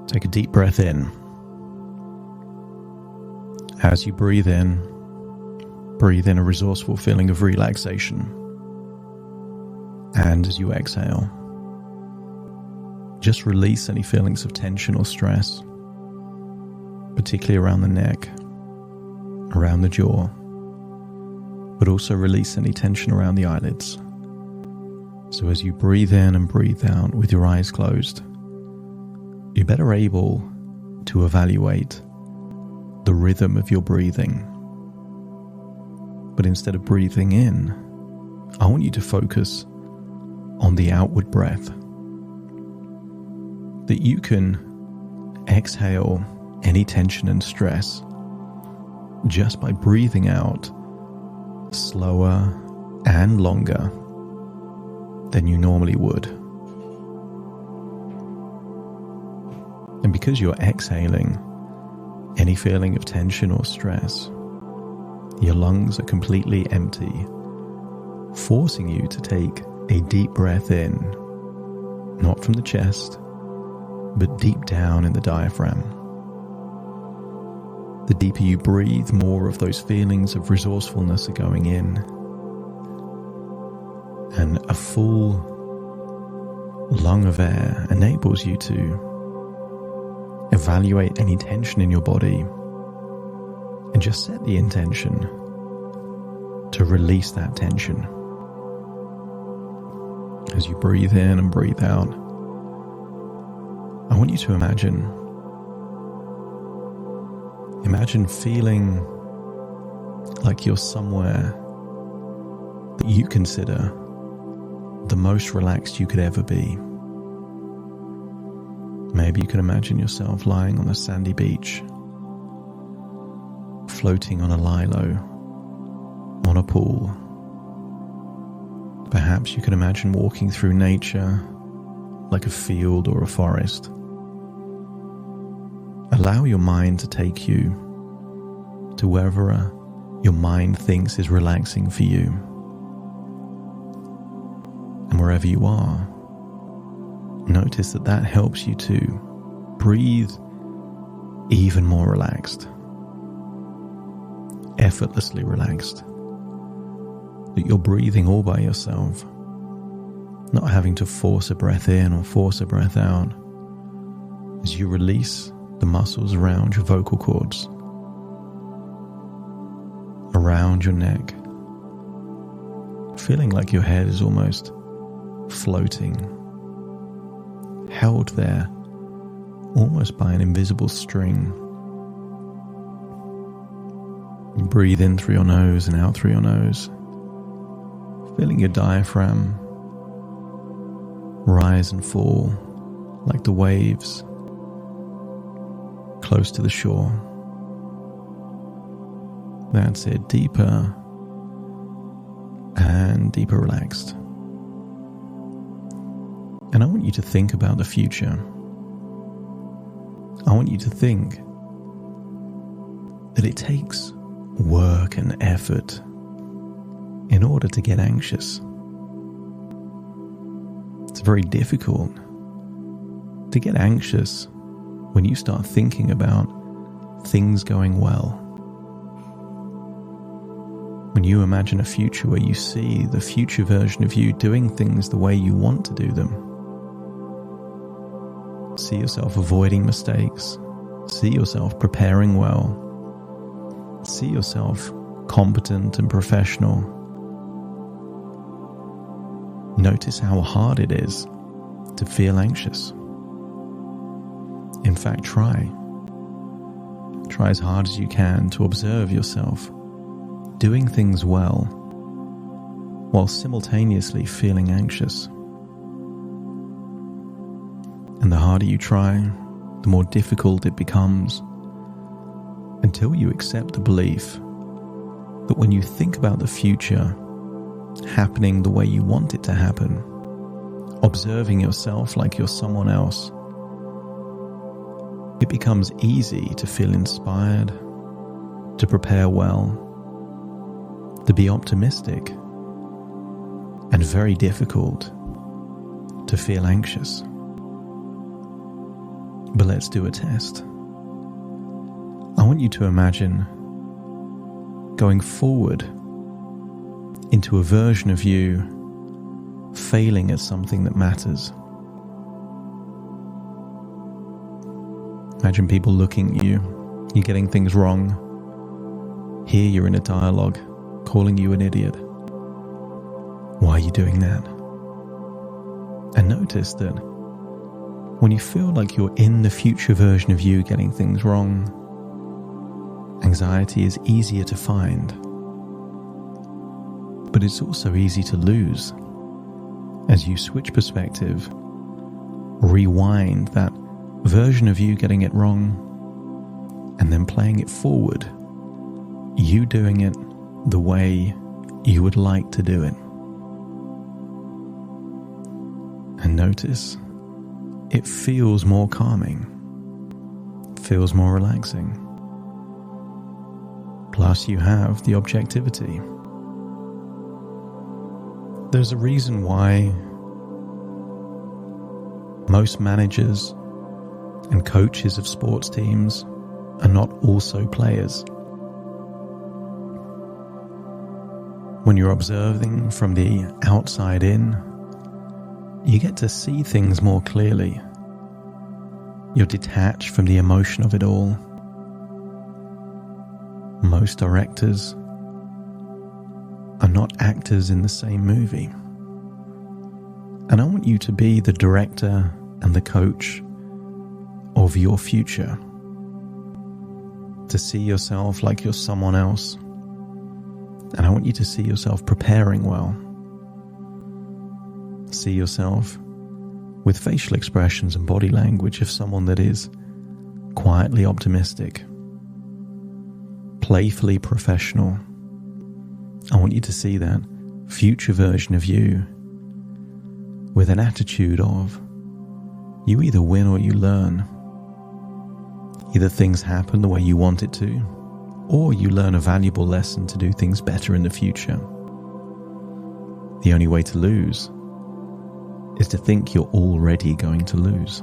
Take a deep breath in. As you breathe in a resourceful feeling of relaxation. And as you exhale, just release any feelings of tension or stress, particularly around the neck, around the jaw, but also release any tension around the eyelids. So as you breathe in and breathe out with your eyes closed, you're better able to evaluate the rhythm of your breathing. But instead of breathing in, I want you to focus on the outward breath. That you can exhale any tension and stress just by breathing out slower and longer than you normally would. And because you're exhaling any feeling of tension or stress, your lungs are completely empty, forcing you to take a deep breath in, not from the chest, but deep down in the diaphragm. The deeper you breathe, more of those feelings of resourcefulness are going in, and a full lung of air enables you to evaluate any tension in your body and just set the intention to release that tension. As you breathe in and breathe out, I want you to imagine feeling like you're somewhere that you consider the most relaxed you could ever be. Maybe you can imagine yourself lying on a sandy beach, floating on a lilo, on a pool. Perhaps you can imagine walking through nature, like a field or a forest. Allow your mind to take you to wherever your mind thinks is relaxing for you. And wherever you are, notice that helps you to breathe even more relaxed, effortlessly relaxed. That you're breathing all by yourself, not having to force a breath in or force a breath out, as you release the muscles around your vocal cords, around your neck, feeling like your head is almost floating, held there almost by an invisible string. You breathe in through your nose and out through your nose, feeling your diaphragm rise and fall like the waves close to the shore. That's it, deeper and deeper relaxed. And I want you to think about the future. I want you to think that it takes work and effort in order to get anxious. It's very difficult to get anxious when you start thinking about things going well. When you imagine a future where you see the future version of you doing things the way you want to do them. See yourself avoiding mistakes. See yourself preparing well. See yourself competent and professional. Notice how hard it is to feel anxious. In fact, try as hard as you can to observe yourself doing things well while simultaneously feeling anxious. And the harder you try, the more difficult it becomes, until you accept the belief that when you think about the future happening the way you want it to happen, observing yourself like you're someone else, it becomes easy to feel inspired, to prepare well, to be optimistic, and very difficult to feel anxious. But let's do a test. I want you to imagine going forward into a version of you failing at something that matters. Imagine people looking at you, you're getting things wrong. Here you're in a dialogue, calling you an idiot. Why are you doing that? And notice that when you feel like you're in the future version of you getting things wrong, anxiety is easier to find. But it's also easy to lose as you switch perspective, rewind that version of you getting it wrong, and then playing it forward, you doing it the way you would like to do it. And notice, it feels more calming, feels more relaxing. Plus you have the objectivity. There's a reason why most managers and coaches of sports teams are not also players. When you're observing from the outside in, you get to see things more clearly. You're detached from the emotion of it all. Most directors are not actors in the same movie. And I want you to be the director and the coach of your future. To see yourself like you're someone else. And I want you to see yourself preparing well. See yourself with facial expressions and body language of someone that is quietly optimistic, playfully professional. I want you to see that future version of you with an attitude of you either win or you learn. Either things happen the way you want it to, or you learn a valuable lesson to do things better in the future. The only way to lose is to think you're already going to lose.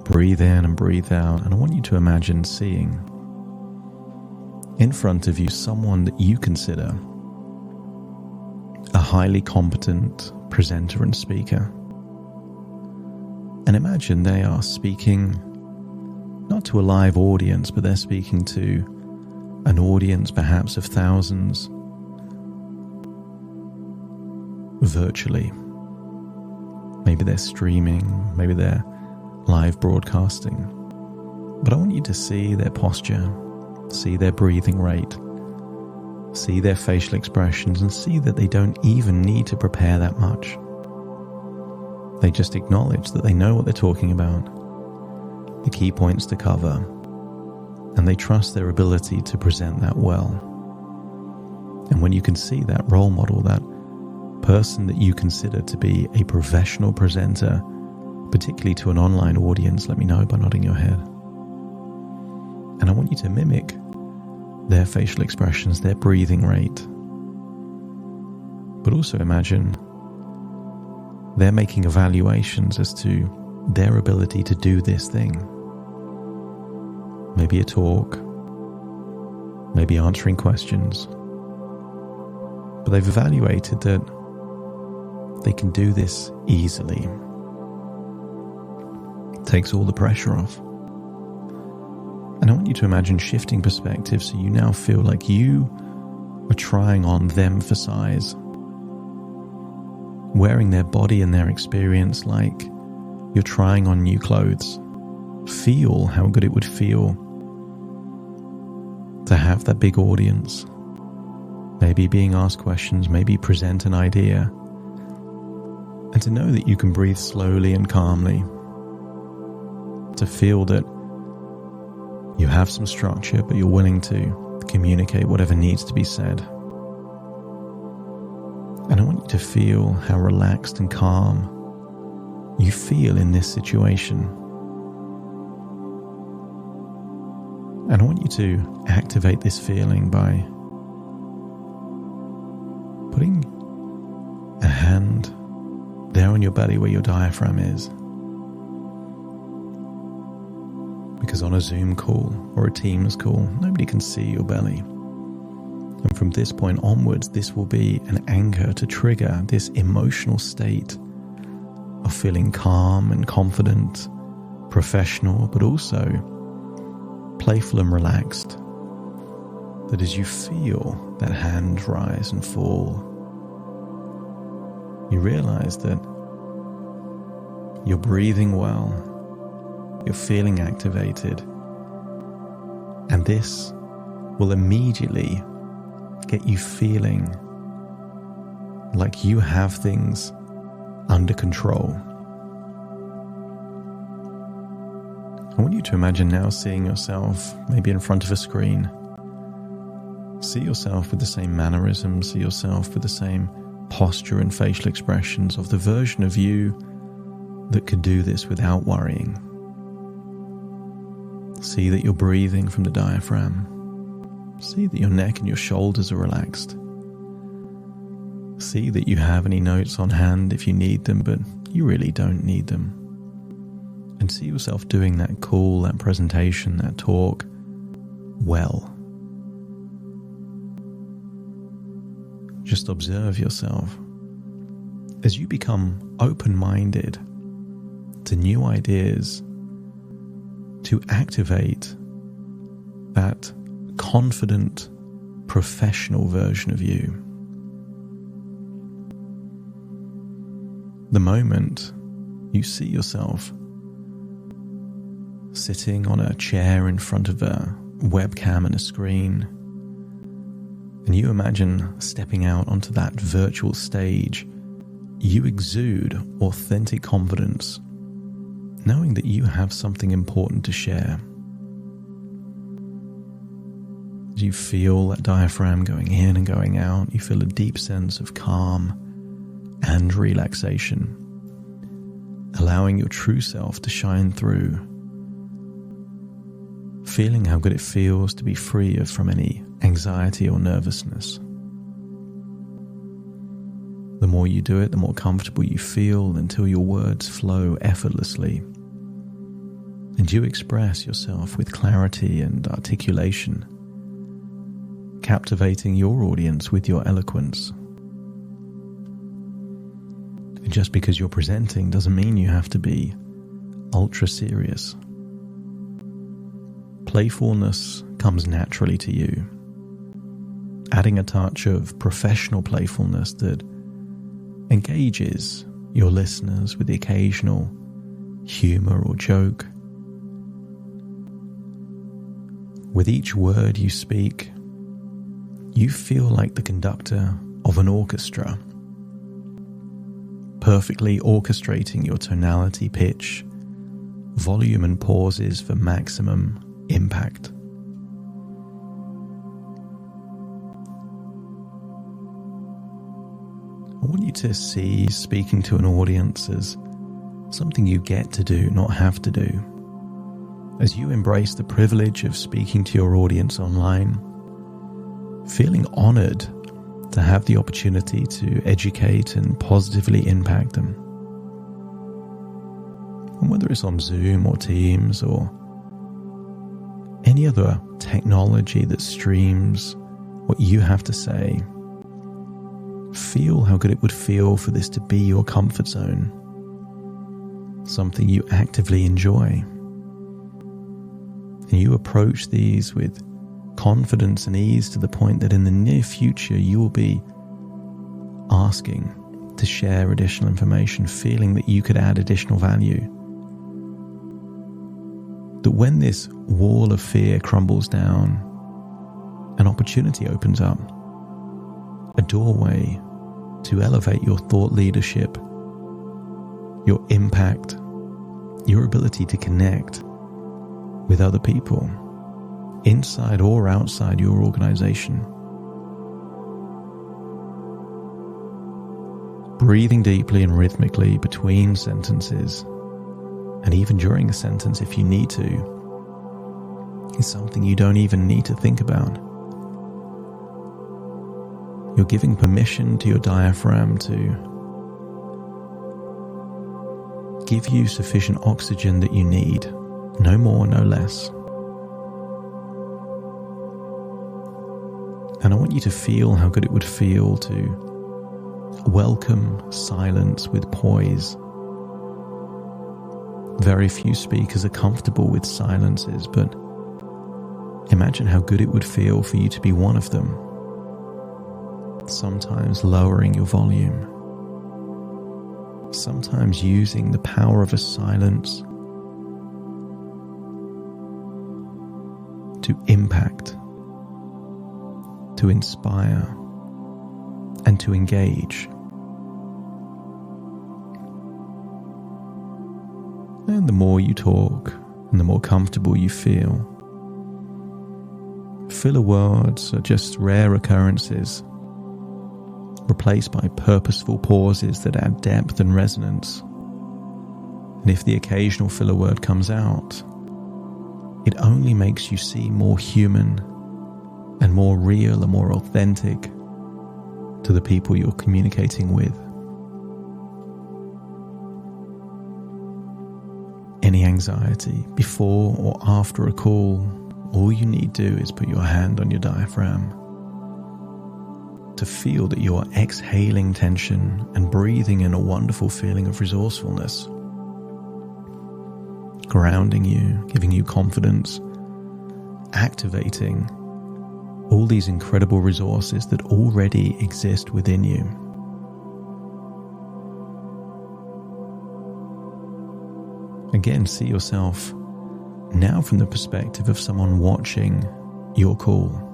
Breathe in and breathe out, and I want you to imagine seeing in front of you someone that you consider a highly competent presenter and speaker. And imagine they are speaking not to a live audience, but they're speaking to an audience perhaps of thousands virtually. Maybe they're streaming, maybe they're live broadcasting. But I want you to see their posture, see their breathing rate, see their facial expressions, and see that they don't even need to prepare that much. They just acknowledge that they know what they're talking about, the key points to cover, and they trust their ability to present that well. And when you can see that role model, that person that you consider to be a professional presenter, particularly to an online audience, let me know by nodding your head. And I want you to mimic their facial expressions, their breathing rate. But also imagine they're making evaluations as to their ability to do this thing. Maybe a talk, maybe answering questions. But they've evaluated that they can do this easily. It takes all the pressure off. And I want you to imagine shifting perspective so you now feel like you are trying on them for size. Wearing their body and their experience like you're trying on new clothes. Feel how good it would feel to have that big audience. Maybe being asked questions, maybe present an idea. And to know that you can breathe slowly and calmly. To feel that you have some structure, but you're willing to communicate whatever needs to be said. And I want you to feel how relaxed and calm you feel in this situation. And I want you to activate this feeling by putting a hand there on your belly where your diaphragm is. Because on a Zoom call or a Teams call, nobody can see your belly. And from this point onwards, this will be an anchor to trigger this emotional state of feeling calm and confident, professional, but also playful and relaxed. That as you feel that hand rise and fall, you realize that you're breathing well, you're feeling activated, and this will immediately get you feeling like you have things under control. I want you to imagine now seeing yourself maybe in front of a screen. See yourself with the same mannerisms, see yourself with the same posture and facial expressions of the version of you that could do this without worrying. See that you're breathing from the diaphragm. See that your neck and your shoulders are relaxed. See that you have any notes on hand if you need them, but you really don't need them. And see yourself doing that call, that presentation, that talk well. Just observe yourself as you become open-minded to new ideas, to activate that confident, professional version of you. The moment you see yourself sitting on a chair in front of a webcam and a screen, and you imagine stepping out onto that virtual stage, you exude authentic confidence, knowing that you have something important to share. As you feel that diaphragm going in and going out, you feel a deep sense of calm and relaxation, allowing your true self to shine through, feeling how good it feels to be free from any anxiety or nervousness. The more you do it, the more comfortable you feel until your words flow effortlessly and you express yourself with clarity and articulation, captivating your audience with your eloquence. And just because you're presenting doesn't mean you have to be ultra serious. Playfulness comes naturally to you, adding a touch of professional playfulness that engages your listeners with the occasional humor or joke. With each word you speak, you feel like the conductor of an orchestra, perfectly orchestrating your tonality, pitch, volume and pauses for maximum impact. I want you to see speaking to an audience as something you get to do, not have to do. As you embrace the privilege of speaking to your audience online, feeling honored to have the opportunity to educate and positively impact them. And whether it's on Zoom or Teams or any other technology that streams what you have to say, feel how good it would feel for this to be your comfort zone, something you actively enjoy. And you approach these with confidence and ease to the point that in the near future you will be asking to share additional information, feeling that you could add additional value. That when this wall of fear crumbles down, an opportunity opens up, a doorway to elevate your thought leadership, your impact, your ability to connect with other people, inside or outside your organization. Breathing deeply and rhythmically between sentences, and even during a sentence if you need to, is something you don't even need to think about. You're giving permission to your diaphragm to give you sufficient oxygen that you need No more, no less. And I want you to feel how good it would feel to welcome silence with poise. Very few speakers are comfortable with silences, but imagine how good it would feel for you to be one of them. Sometimes lowering your volume. Sometimes using the power of a silence to impact, to inspire, and to engage. And the more you talk, and the more comfortable you feel, filler words are just rare occurrences, replaced by purposeful pauses that add depth and resonance. And if the occasional filler word comes out, it only makes you seem more human and more real and more authentic to the people you're communicating with. Any anxiety before or after a call, all you need to do is put your hand on your diaphragm to feel that you are exhaling tension and breathing in a wonderful feeling of resourcefulness, grounding you, giving you confidence, activating all these incredible resources that already exist within you. Again, see yourself now from the perspective of someone watching your call.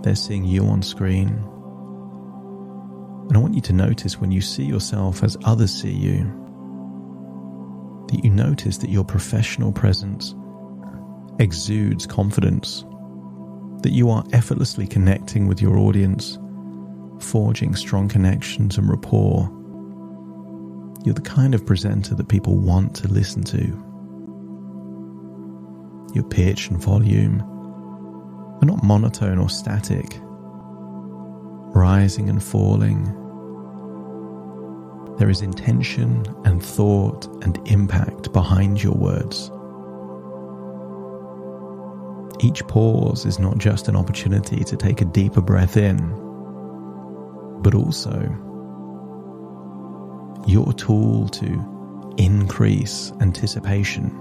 They're seeing you on screen. And I want you to notice when you see yourself as others see you, that you notice that your professional presence exudes confidence, that you are effortlessly connecting with your audience, forging strong connections and rapport. You're the kind of presenter that people want to listen to. Your pitch and volume are not monotone or static, rising and falling. There is intention and thought and impact behind your words. Each pause is not just an opportunity to take a deeper breath in, but also your tool to increase anticipation,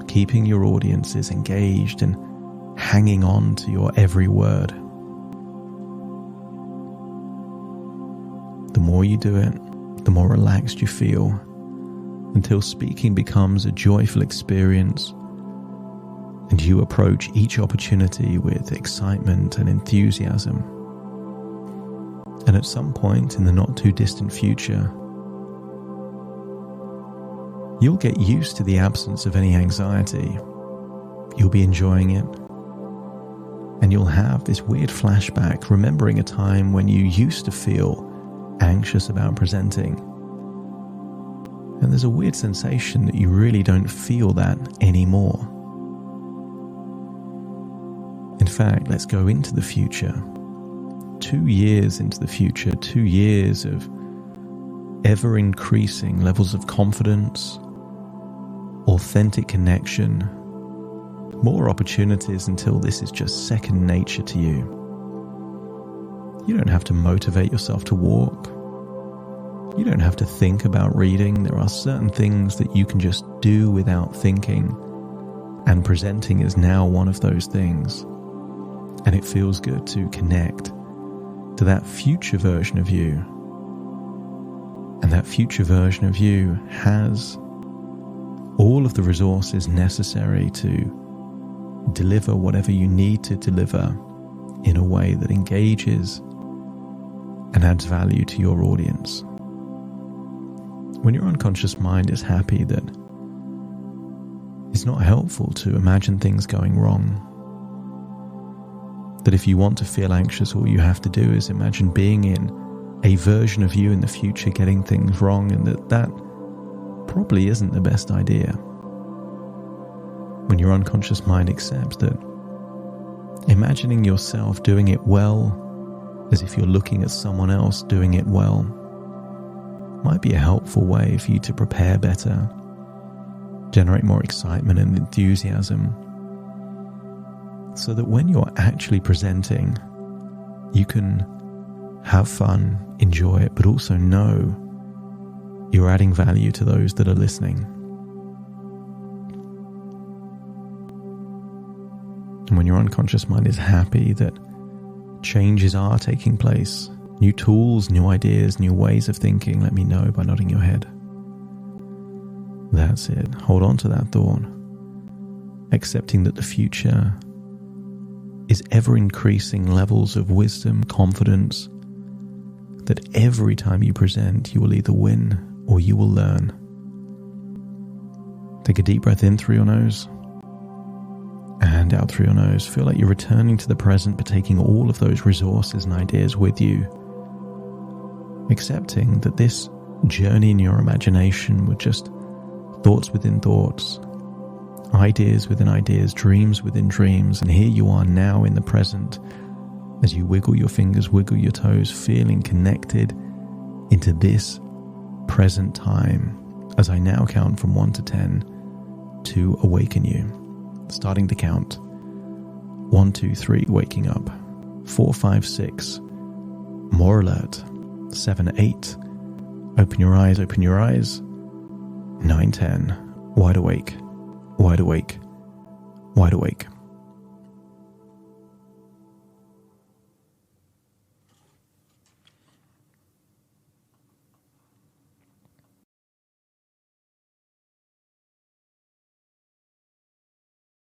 keeping your audiences engaged and hanging on to your every word. The more you do it, the more relaxed you feel, until speaking becomes a joyful experience and you approach each opportunity with excitement and enthusiasm. And at some point in the not too distant future, you'll get used to the absence of any anxiety. You'll be enjoying it. And you'll have this weird flashback, remembering a time when you used to feel anxious about presenting. And there's a weird sensation that you really don't feel that anymore. In fact, let's go into the future. 2 years into the future, 2 years of ever increasing levels of confidence, authentic connection, more opportunities until this is just second nature to you. You don't have to motivate yourself to walk. You don't have to think about reading. There are certain things that you can just do without thinking, and presenting is now one of those things. And it feels good to connect to that future version of you. And that future version of you has all of the resources necessary to deliver whatever you need to deliver in a way that engages and adds value to your audience. When your unconscious mind is happy, that it's not helpful to imagine things going wrong. That if you want to feel anxious, all you have to do is imagine being in a version of you in the future getting things wrong, and that probably isn't the best idea. When your unconscious mind accepts that imagining yourself doing it well, as if you're looking at someone else doing it well, might be a helpful way for you to prepare better generate more excitement and enthusiasm, so that when you're actually presenting, you can have fun, enjoy it, but also know you're adding value to those that are listening. And when your unconscious mind is happy that changes are taking place, new tools, new ideas, new ways of thinking, let me know by nodding your head. That's it. Hold on to that thought. Accepting that the future is ever-increasing levels of wisdom, confidence, that every time you present, you will either win or you will learn. Take a deep breath in through your nose and out through your nose. Feel like you're returning to the present, but taking all of those resources and ideas with you. Accepting that this journey in your imagination were just thoughts within thoughts, ideas within ideas, dreams within dreams, and here you are now in the present as you wiggle your fingers, wiggle your toes, feeling connected into this present time as I now count from 1 to 10 to awaken you. Starting to count. 1, 2, 3, waking up. 4, 5, 6, more alert. 7, 8, open your eyes, open your eyes. 9, 10, wide awake, wide awake, wide awake.